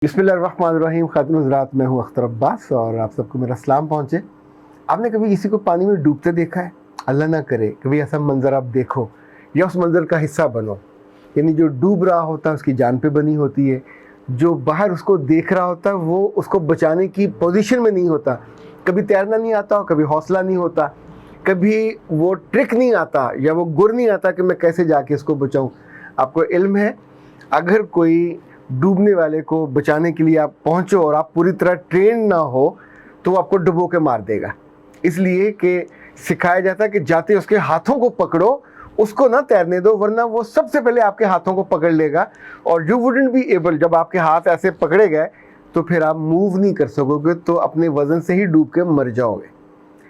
बिस्मिल्लाहिर्रहमानिर्रहीम। खातिन हज़रात, मैं हूँ अख्तर अब्बास और आप सबको मेरा सलाम पहुँचे। आपने कभी किसी को पानी में डूबते देखा है? अल्लाह ना करे कभी ऐसा मंज़र आप देखो या उस मंज़र का हिस्सा बनो। यानी जो डूब रहा होता है उसकी जान पे बनी होती है, जो बाहर उसको देख रहा होता है वो उसको बचाने की पोजीशन में नहीं होता। कभी तैरना नहीं आता, कभी हौसला नहीं होता, कभी वो ट्रिक नहीं आता या वो गुर नहीं आता कि मैं कैसे जाके इसको बचाऊँ। आपको इल्म है, अगर कोई डूबने वाले को बचाने के लिए आप पहुंचो और आप पूरी तरह ट्रेन ना हो तो वो आपको डुबो के मार देगा। इसलिए कि सिखाया जाता है कि जाते उसके हाथों को पकड़ो, उसको ना तैरने दो, वरना वो सबसे पहले आपके हाथों को पकड़ लेगा और यू वुडंट बी एबल। जब आपके हाथ ऐसे पकड़े गए तो फिर आप मूव नहीं कर सकोगे, तो अपने वज़न से ही डूब के मर जाओगे।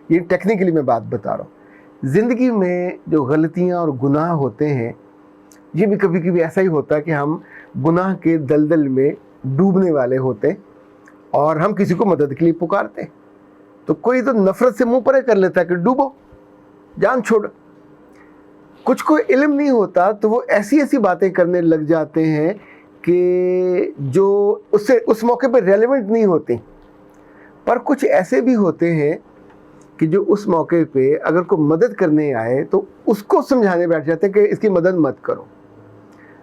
ये टेक्निकली मैं बात बता रहा हूँ। ज़िंदगी में जो गलतियाँ और गुनाह होते हैं, ये भी कभी कभी ऐसा ही होता है कि हम गुनाह के दलदल में डूबने वाले होते और हम किसी को मदद के लिए पुकारते, तो कोई तो नफरत से मुंह परे कर लेता है कि डूबो, जान छोड़। कुछ को इल्म नहीं होता तो वो ऐसी ऐसी बातें करने लग जाते हैं कि जो उससे उस मौके पर रेलेवेंट नहीं होती। पर कुछ ऐसे भी होते हैं कि जो उस मौके पे अगर कोई मदद करने आए तो उसको समझाने बैठ जाते हैं कि इसकी मदद मत करो।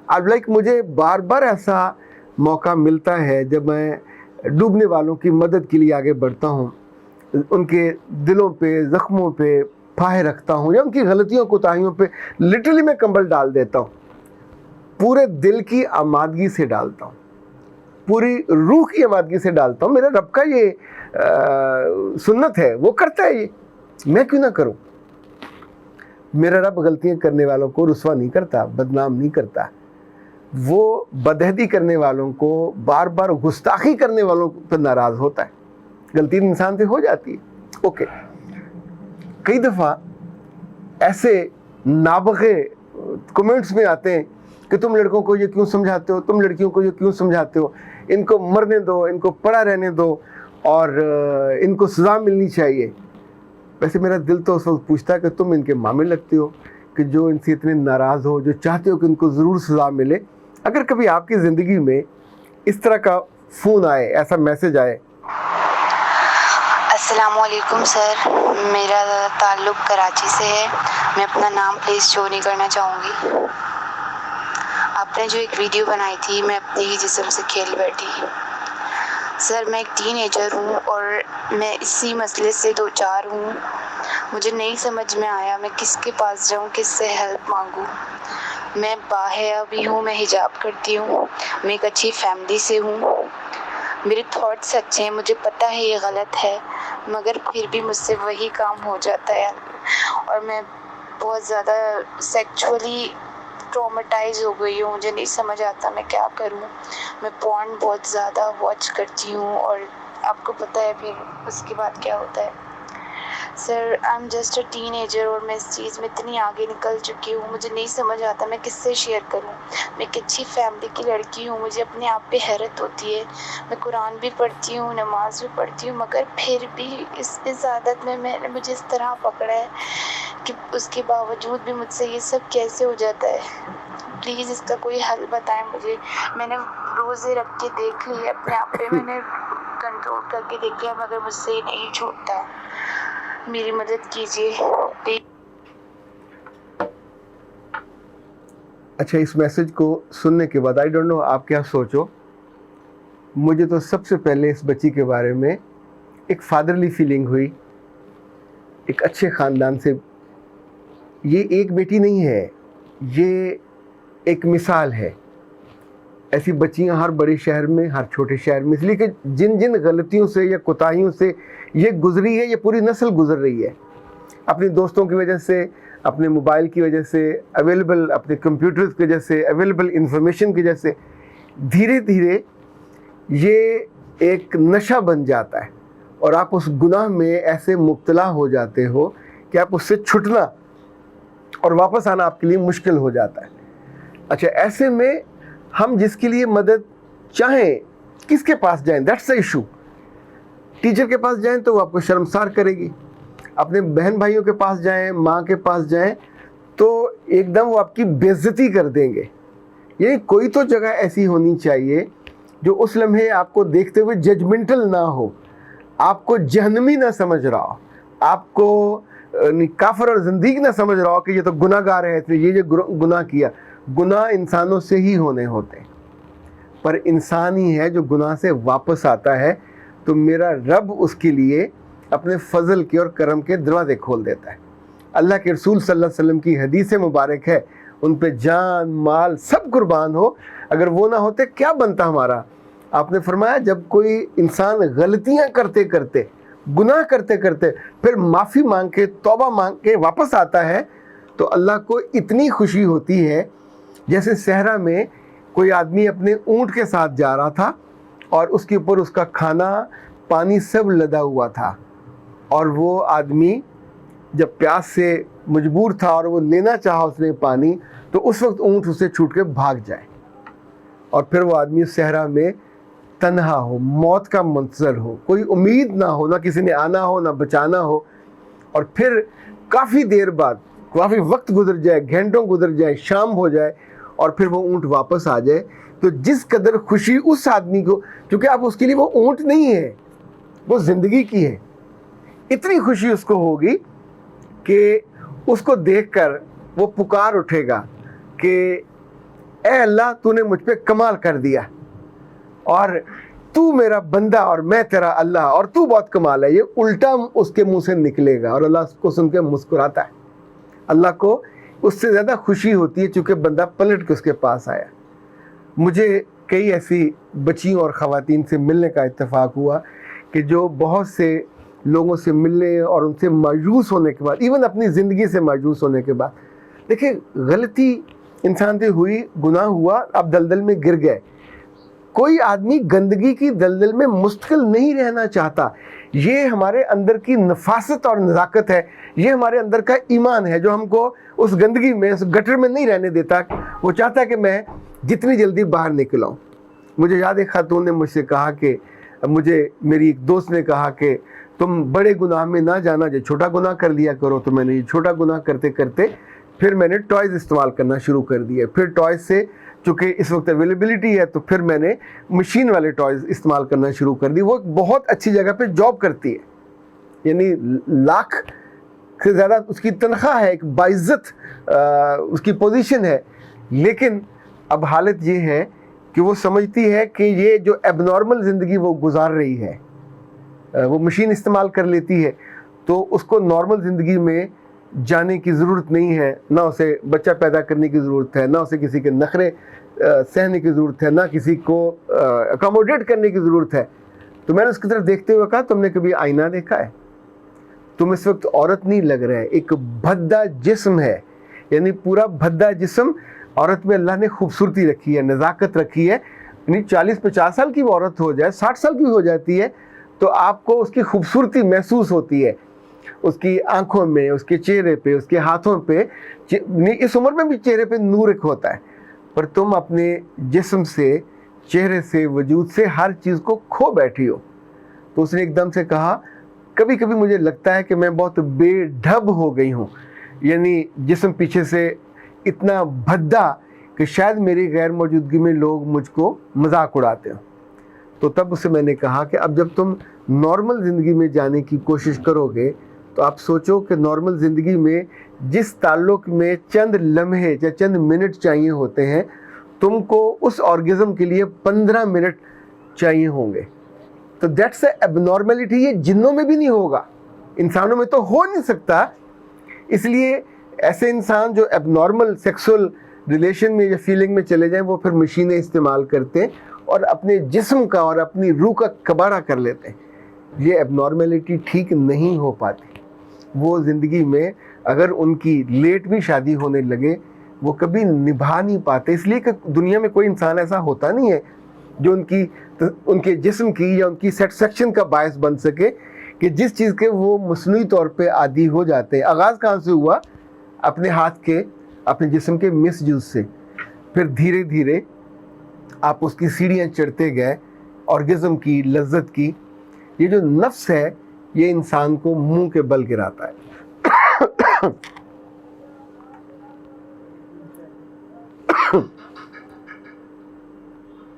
अब मुझे बार बार ऐसा मौका मिलता है जब मैं डूबने वालों की मदद के लिए आगे बढ़ता हूँ, उनके दिलों पे, ज़ख्मों पे फाहे रखता हूँ या उनकी गलतियों कोताहियों पे लिटरली मैं कंबल डाल देता हूँ। पूरे दिल की आमादगी से डालता हूँ, पूरी रूह की आमादगी से डालता हूँ। मेरे रब का ये सुन्नत है, वो करता है, ये मैं क्यों ना करूँ। मेरा रब गलतियाँ करने वालों को रुस्वा नहीं करता, बदनाम नहीं करता। वो बदहदी करने वालों को, बार बार गुस्ताखी करने वालों पर नाराज़ होता है। गलती इंसान से हो जाती है, ओके। कई दफ़ा ऐसे नाबगे कमेंट्स में आते हैं कि तुम लड़कों को ये क्यों समझाते हो, तुम लड़कियों को ये क्यों समझाते हो, इनको मरने दो, इनको पड़ा रहने दो और इनको सज़ा मिलनी चाहिए। वैसे मेरा दिल तो उस वक्त पूछता है कि तुम इनके मामे लगते हो कि जो इनसे इतने नाराज़ हो, जो चाहते हो कि उनको ज़रूर सज़ा मिले। अगर कभी आपकी ज़िंदगी में इस तरह का फ़ोन आए, ऐसा मैसेज आए। अस्सलामुअलैकुम सर, मेरा ताल्लुक़ कराची से है। मैं अपना नाम प्लीज़ शो नहीं करना चाहूँगी। आपने जो एक वीडियो बनाई थी, मैं अपने ही जिस्म से खेल बैठी। सर, मैं एक टीनेजर हूँ और मैं इसी मसले से दो चार हूँ। मुझे नहीं समझ में आया मैं किसके पास जाऊँ, किससे हेल्प मांगूँ। मैं बाहया भी हूँ, मैं हिजाब करती हूँ, मैं एक अच्छी फैमिली से हूँ, मेरे थॉट्स अच्छे हैं, मुझे पता है ये गलत है, मगर फिर भी मुझसे वही काम हो जाता है और मैं बहुत ज़्यादा सेक्सुअली ट्रॉमेटाइज हो गई हूँ। मुझे नहीं समझ आता मैं क्या करूँ। मैं पॉर्न बहुत ज़्यादा वॉच करती हूँ और आपको पता है फिर उसके बाद क्या होता है। Sir, I am just a teenager और मैं इस चीज़ में इतनी आगे निकल चुकी हूँ, मुझे नहीं समझ आता मैं किससे शेयर करूँ। मैं एक अच्छी फैमिली की लड़की हूँ, मुझे अपने आप पे हैरत होती है। मैं कुरान भी पढ़ती हूँ, नमाज भी पढ़ती हूँ, मगर फिर भी इस आदत में मैंने मुझे इस तरह पकड़ा है कि उसके बावजूद भी मुझसे ये सब कैसे हो जाता है। प्लीज़ इसका कोई हल बताएं मुझे। मैंने रोज़े रख के देख ली है, अपने आप पे मैंने कंट्रोल करके देखा है, मगर मुझसे ये नहीं छूटता। मेरी मदद कीजिए। अच्छा, इस मैसेज को सुनने के बाद आई डोंट नो आप क्या सोचो, मुझे तो सबसे पहले इस बच्ची के बारे में एक फादरली फीलिंग हुई। एक अच्छे ख़ानदान से, ये एक बेटी नहीं है, ये एक मिसाल है। ऐसी बच्चियां हर बड़े शहर में, हर छोटे शहर में, इसलिए कि जिन जिन गलतियों से या कोताहियों से ये गुजरी है, ये पूरी नस्ल गुजर रही है। अपने दोस्तों की वजह से, अपने मोबाइल की वजह से, अवेलेबल अपने कंप्यूटर्स की वजह से, अवेलेबल इंफॉर्मेशन की वजह से धीरे धीरे ये एक नशा बन जाता है और आप उस गुनाह में ऐसे मुब्तला हो जाते हो कि आप उससे छुटना और वापस आना आपके लिए मुश्किल हो जाता है। अच्छा, ऐसे में हम जिसके लिए मदद चाहें, किसके पास जाएं, दैट्स द इशू। टीचर के पास जाएं तो वो आपको शर्मसार करेगी, अपने बहन भाइयों के पास जाएं, माँ के पास जाएं तो एकदम वो आपकी बेइज्जती कर देंगे। ये कोई तो जगह ऐसी होनी चाहिए जो उस लम्हे आपको देखते हुए जजमेंटल ना हो, आपको जहन्नमी ना समझ रहा हो, आपको काफिर और ज़िंदीक ना समझ रहा हो कि ये तो गुनाहगार है, इसने ये गुनाह किया। गुनाह इंसानों से ही होने होते, पर इंसान ही है जो गुनाह से वापस आता है तो मेरा रब उसके लिए अपने फजल के और करम के दरवाज़े खोल देता है। अल्लाह के रसूल सल्लल्लाहु अलैहि वसल्लम की हदीस मुबारक है, उन पे जान माल सब कुर्बान हो, अगर वो ना होते क्या बनता हमारा। आपने फरमाया जब कोई इंसान गलतियां करते करते, गुनाह करते करते फिर माफ़ी मांग के, तौबा मांग के वापस आता है तो अल्लाह को इतनी खुशी होती है जैसे सहरा में कोई आदमी अपने ऊँट के साथ जा रहा था और उसके ऊपर उसका खाना पानी सब लदा हुआ था, और वो आदमी जब प्यास से मजबूर था और वो लेना चाहा उसने पानी, तो उस वक्त ऊँट उसे छूट के भाग जाए और फिर वो आदमी सहरा में तन्हा हो, मौत का मंतज़र हो, कोई उम्मीद ना हो, ना किसी ने आना हो ना बचाना हो, और फिर काफ़ी देर बाद, काफ़ी वक्त गुजर जाए, घंटों गुजर जाए, शाम हो जाए और फिर वो ऊँट वापस आ जाए, तो जिस कदर खुशी उस आदमी को, क्योंकि आप उसके लिए वो ऊँट नहीं है, वो ज़िंदगी की है, इतनी खुशी उसको होगी कि उसको देखकर वो पुकार उठेगा कि ए अल्लाह तूने मुझ पे कमाल कर दिया, और तू मेरा बंदा और मैं तेरा अल्लाह, और तू बहुत कमाल है। ये उल्टा उसके मुंह से निकलेगा और अल्लाह उसको सुन के मुस्कुराता है। अल्लाह को उससे ज़्यादा खुशी होती है चूँकि बंदा पलट के उसके पास आया। मुझे कई ऐसी बच्चियों और ख़वातीन से मिलने का इत्तेफाक हुआ कि जो बहुत से लोगों से मिलने और उनसे मायूस होने के बाद, इवन अपनी ज़िंदगी से मायूस होने के बाद, देखिए गलती इंसान से हुई, गुनाह हुआ, अब दलदल में गिर गए। कोई आदमी गंदगी की दलदल में मुस्तकिल नहीं रहना चाहता। ये हमारे अंदर की नफासत और नज़ाकत है, ये हमारे अंदर का ईमान है जो हमको उस गंदगी में, उस गटर में नहीं रहने देता। वो चाहता है कि मैं जितनी जल्दी बाहर निकल आऊँ। मुझे याद है खातून ने मुझसे कहा कि, मुझे मेरी एक दोस्त ने कहा कि तुम बड़े गुनाह में ना जाना, जो छोटा गुनाह कर लिया करो। तो मैंने ये छोटा गुनाह करते करते फिर मैंने टॉयज़ इस्तेमाल करना शुरू कर दिए। फिर टॉयज़ से चूँकि इस वक्त अवेलेबिलिटी है तो फिर मैंने मशीन वाले टॉयज़ इस्तेमाल करना शुरू कर दी। वो बहुत अच्छी जगह पे जॉब करती है, यानी लाख से ज़्यादा उसकी तनख्वाह है, एक बाइज़्ज़त उसकी पोजीशन है। लेकिन अब हालत ये है कि वो समझती है कि ये जो एबनॉर्मल ज़िंदगी वो गुजार रही है, वो मशीन इस्तेमाल कर लेती है, तो उसको नॉर्मल ज़िंदगी में जाने की ज़रूरत नहीं है, ना उसे बच्चा पैदा करने की ज़रूरत है, ना उसे किसी के नखरे सहने की ज़रूरत है, ना किसी को अकोमोडेट करने की ज़रूरत है। तो मैंने उसकी तरफ देखते हुए कहा, तुमने कभी आईना देखा है? तुम इस वक्त औरत नहीं लग रहा है, एक भद्दा जिस्म है, यानी पूरा भद्दा जिस्म। औरत में अल्लाह ने खूबसूरती रखी है, नज़ाकत रखी है। यानी 40-50 साल की औरत हो जाए, 60 साल की हो जाती है तो आपको उसकी खूबसूरती महसूस होती है, उसकी आंखों में, उसके चेहरे पे, उसके हाथों पे। इस उम्र में भी चेहरे पे नूर एक होता है, पर तुम अपने जिस्म से, चेहरे से, वजूद से हर चीज़ को खो बैठी हो। तो उसने एकदम से कहा, कभी कभी मुझे लगता है कि मैं बहुत बेढब हो गई हूँ, यानी जिस्म पीछे से इतना भद्दा कि शायद मेरी गैर मौजूदगी में लोग मुझको मजाक उड़ाते हो। तो तब उसे मैंने कहा कि अब जब तुम नॉर्मल ज़िंदगी में जाने की कोशिश करोगे तो आप सोचो कि नॉर्मल ज़िंदगी में जिस ताल्लुक़ में चंद लम्हे या चंद मिनट चाहिए होते हैं, तुमको उस ऑर्गेज़म के लिए 15 मिनट चाहिए होंगे। तो दैट्स ए एबनॉर्मलिटी। ये जिन्नों में भी नहीं होगा, इंसानों में तो हो नहीं सकता। इसलिए ऐसे इंसान जो एबनॉर्मल सेक्सुअल रिलेशन में या फीलिंग में चले जाएं, वो फिर मशीनें इस्तेमाल करते हैं और अपने जिस्म का और अपनी रूह का कबाड़ा कर लेते हैं। ये एबनॉर्मलिटी ठीक नहीं हो पाती। वो ज़िंदगी में अगर उनकी लेट भी शादी होने लगे, वो कभी निभा नहीं पाते, इसलिए कि दुनिया में कोई इंसान ऐसा होता नहीं है जो उनके जिस्म की या उनकी सेटिस्फेक्शन का बायस बन सके कि जिस चीज़ के वो मसनूई तौर पे आदी हो जाते हैं। आगाज़ कहाँ से हुआ? अपने हाथ के, अपने जिस्म के मिसयूज़ से। फिर धीरे धीरे आप उसकी सीढ़ियाँ चढ़ते गए ऑर्गेज़म की, लज्जत की। ये जो नफ्स है ये इंसान को मुंह के बल गिराता है।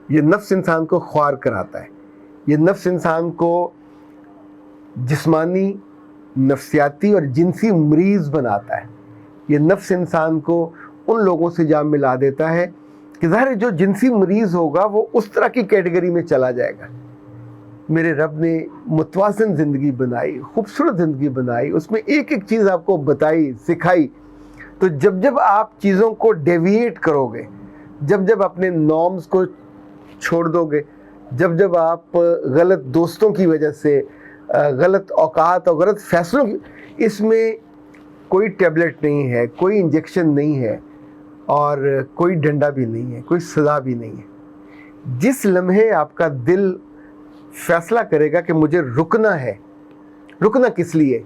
یہ نفس انسان کو خوار کراتا ہے، یہ نفس انسان کو جسمانی، نفسیاتی اور جنسی مریض بناتا ہے، یہ نفس انسان کو ان لوگوں سے جا ملا دیتا ہے کہ ظاہر ہے جو جنسی مریض ہوگا وہ اس طرح کی کیٹیگری میں چلا جائے گا۔ میرے رب نے متوازن زندگی بنائی، خوبصورت زندگی بنائی، اس میں ایک ایک چیز آپ کو بتائی، سکھائی۔ تو جب جب آپ چیزوں کو ڈیویٹ کرو گے، جب جب اپنے نارمز کو چھوڑ دو گے، جب جب آپ غلط دوستوں کی وجہ سے، غلط اوقات اور غلط فیصلوں کی، اس میں کوئی ٹیبلٹ نہیں ہے، کوئی انجیکشن نہیں ہے اور کوئی ڈنڈا بھی نہیں ہے، کوئی سزا بھی نہیں ہے۔ جس لمحے آپ کا دل فیصلہ کرے گا کہ مجھے رکنا ہے، رکنا کس لیے؟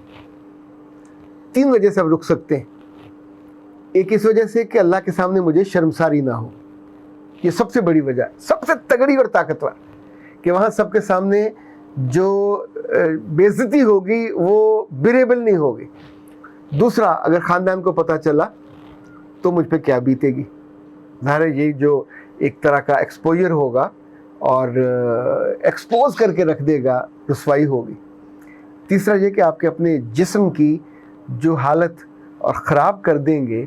3 وجہ سے آپ رک سکتے ہیں۔ ایک اس وجہ سے کہ اللہ کے سامنے مجھے شرمساری نہ ہو، یہ سب سے بڑی وجہ، سب سے تگڑی اور طاقتور، کہ وہاں سب کے سامنے جو بے عزتی ہوگی وہ بیریبل نہیں ہوگی۔ دوسرا، اگر خاندان کو پتہ چلا تو مجھ پہ کیا بیتے گی، ظاہر ہے یہ جو ایک طرح کا ایکسپوجر ہوگا اور ایکسپوز کر کے رکھ دے گا، رسوائی ہوگی۔ تیسرا یہ کہ آپ کے اپنے جسم کی جو حالت اور خراب کر دیں گے،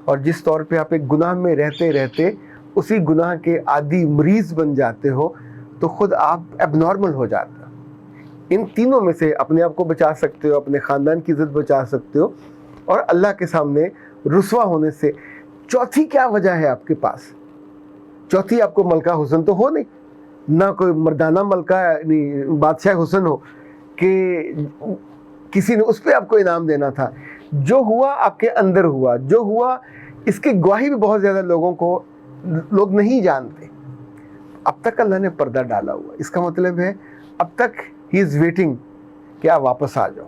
اور جس طور پہ آپ ایک گناہ میں رہتے رہتے اسی گناہ کے عادی مریض بن جاتے ہو تو خود آپ ایب نارمل ہو جاتے ہو۔ ان تینوں میں سے اپنے آپ کو بچا سکتے ہو، اپنے خاندان کی عزت بچا سکتے ہو، اور اللہ کے سامنے رسوا ہونے سے۔ چوتھی کیا وجہ ہے آپ کے پاس؟ چوتھی، آپ کو ملکہ حسن تو ہو نہیں، نہ کوئی مردانہ ملکہ یعنی بادشاہ حسن ہو کہ کسی نے اس پہ آپ کو انعام دینا تھا۔ جو ہوا آپ کے اندر ہوا، جو ہوا اس کی گواہی بھی بہت زیادہ لوگ نہیں جانتے۔ اب تک اللہ نے پردہ ڈالا ہوا، اس کا مطلب ہے اب تک ہی از ویٹنگ کہ آپ واپس آ جاؤ۔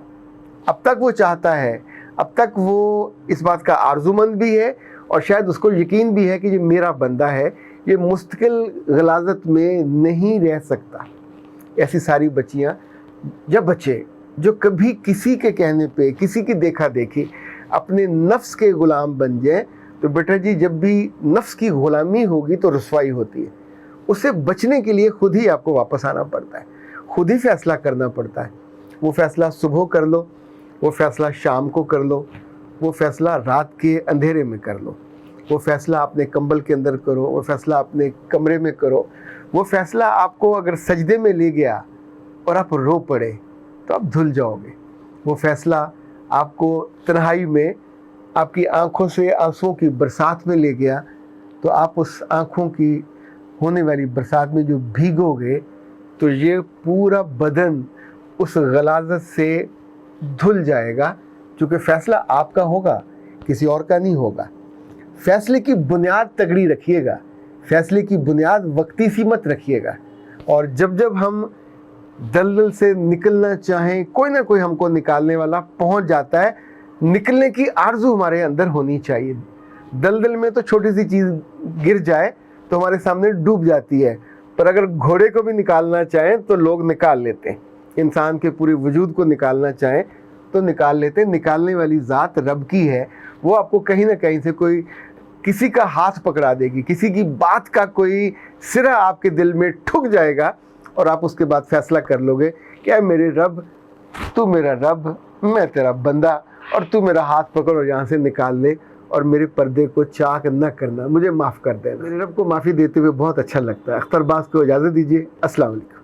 اب تک وہ چاہتا ہے، اب تک وہ اس بات کا آرزومند بھی ہے، اور شاید اس کو یقین بھی ہے کہ یہ میرا بندہ ہے، یہ مستقل غلاظت میں نہیں رہ سکتا۔ ایسی ساری بچیاں یا بچے جو کبھی کسی کے کہنے پہ، کسی کی دیکھا دیکھی اپنے نفس کے غلام بن جائیں، تو بیٹا جی جب بھی نفس کی غلامی ہوگی تو رسوائی ہوتی ہے۔ اس سے بچنے کے لیے خود ہی آپ کو واپس آنا پڑتا ہے، خود ہی فیصلہ کرنا پڑتا ہے۔ وہ فیصلہ صبح کر لو، وہ فیصلہ شام کو کر لو، وہ فیصلہ رات کے اندھیرے میں کر لو، وہ فیصلہ اپنے کمبل کے اندر کرو، وہ فیصلہ اپنے کمرے میں کرو، وہ فیصلہ آپ کو اگر سجدے میں لے گیا اور آپ رو پڑے تو آپ دھل جاؤ گے، وہ فیصلہ آپ کو تنہائی میں آپ کی آنکھوں سے آنسوؤں کی برسات میں لے گیا تو آپ اس آنکھوں کی ہونے والی برسات میں جو بھیگو گے تو یہ پورا بدن اس غلاظت سے دھل جائے گا، چونکہ فیصلہ آپ کا ہوگا، کسی اور کا نہیں ہوگا۔ فیصلے کی بنیاد تگڑی رکھیے گا، فیصلے کی بنیاد وقتی سی مت رکھیے گا، اور جب جب ہم دلدل سے نکلنا چاہیں، کوئی نہ کوئی ہم کو نکالنے والا پہنچ جاتا ہے۔ نکلنے کی آرزو ہمارے اندر ہونی چاہیے۔ دلدل میں تو چھوٹی سی چیز گر جائے تو ہمارے سامنے ڈوب جاتی ہے، پر اگر گھوڑے کو بھی نکالنا چاہیں تو لوگ نکال لیتے ہیں، انسان کے پورے وجود کو نکالنا چاہیں تو نکال لیتے ہیں۔ نکالنے والی ذات رب کی ہے، وہ آپ کو کہیں نہ کہیں سے کوئی کسی کا ہاتھ پکڑا دے گی، کسی کی بات کا کوئی سرا آپ کے دل میں ٹھک جائے گا، اور آپ اس کے بعد فیصلہ کر لو گے کہ اے میرے رب، تو میرا رب، میں تیرا بندہ، اور تو میرا ہاتھ پکڑ اور یہاں سے نکال لے، اور میرے پردے کو چاک نہ کرنا، مجھے معاف کر دینا۔ میرے رب کو معافی دیتے ہوئے بہت اچھا لگتا ہے۔ اختر باز کو اجازت دیجیے۔ السلام علیکم۔